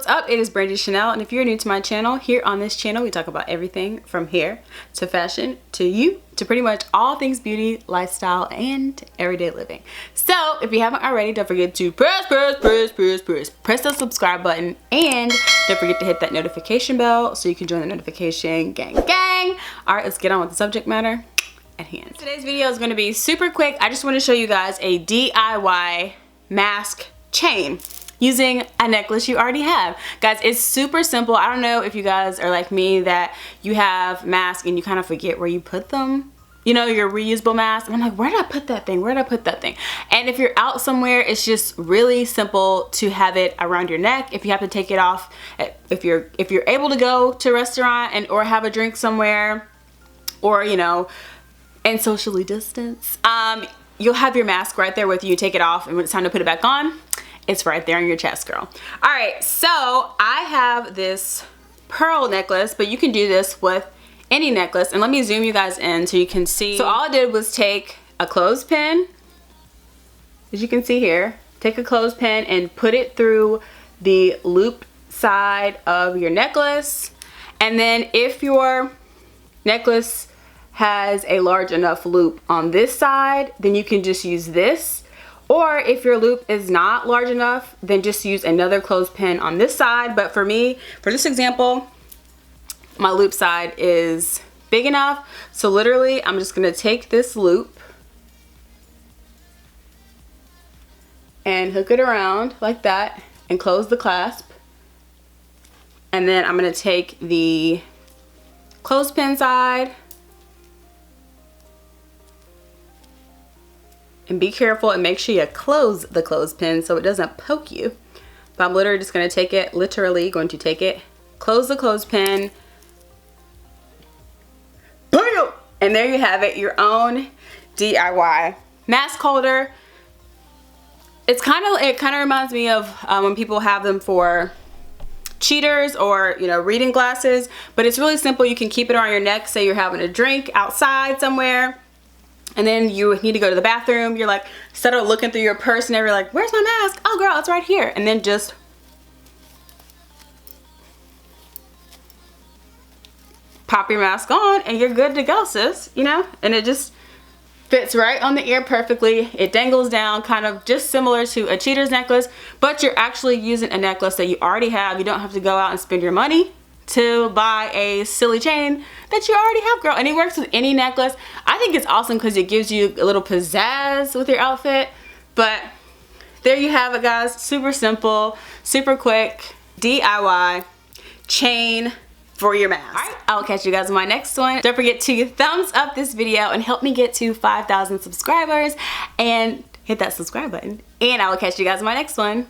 what's up? It is Brandy Chanell, and if you're new to my channel, here on this channel we talk about everything from hair to fashion to you to pretty much all things beauty, lifestyle, and everyday living. So if you haven't already, don't forget to press the subscribe button, and don't forget to hit that notification bell so you can join the notification gang. All right, let's get on with the subject matter at hand. Today's video is going to be super quick. I just want to show you guys a DIY mask chain using a necklace you already have. Guys, it's super simple. I don't know if you guys are like me that you have masks and you kind of forget where you put them. You know, your reusable mask. And I'm like, where did I put that thing? Where did I put that thing? And if you're out somewhere, it's just really simple to have it around your neck. If you have to take it off, if you're able to go to a restaurant and or have a drink somewhere, or you know, and socially distance, you'll have your mask right there with you. Take it off, and when it's time to put it back on, it's right there on your chest, girl. All right, so I have this pearl necklace, but you can do this with any necklace. And let me zoom you guys in so you can see. So all I did was take a clothespin, as you can see here, take a clothespin and put it through the loop side of your necklace. And then if your necklace has a large enough loop on this side, then you can just use this. Or if your loop is not large enough, then just use another clothespin on this side. But for me, for this example, my loop side is big enough. So literally, I'm just gonna take this loop and hook it around like that and close the clasp. And then I'm gonna take the clothespin side, and be careful and make sure you close the clothespin so it doesn't poke you. But I'm literally just going to take it, close the clothespin, bam! And there you have it, your own DIY mask holder. It kind of reminds me of when people have them for cheaters or, you know, reading glasses. But it's really simple. You can keep it around your neck. Say you're having a drink outside somewhere, and then you need to go to the bathroom. You're like, instead of looking through your purse and you're like, where's my mask? Oh girl, it's right here. And then just pop your mask on and you're good to go, sis, you know? And it just fits right on the ear perfectly. It dangles down, kind of just similar to a cheater's necklace, but you're actually using a necklace that you already have. You don't have to go out and spend your money to buy a silly chain that you already have, girl. And it works with any necklace. I think it's awesome because it gives you a little pizzazz with your outfit. But there you have it, guys. Super simple, super quick DIY chain for your mask. All right, I'll catch you guys in my next one. Don't forget to thumbs up this video and help me get to 5,000 subscribers, and hit that subscribe button. And I will catch you guys in my next one.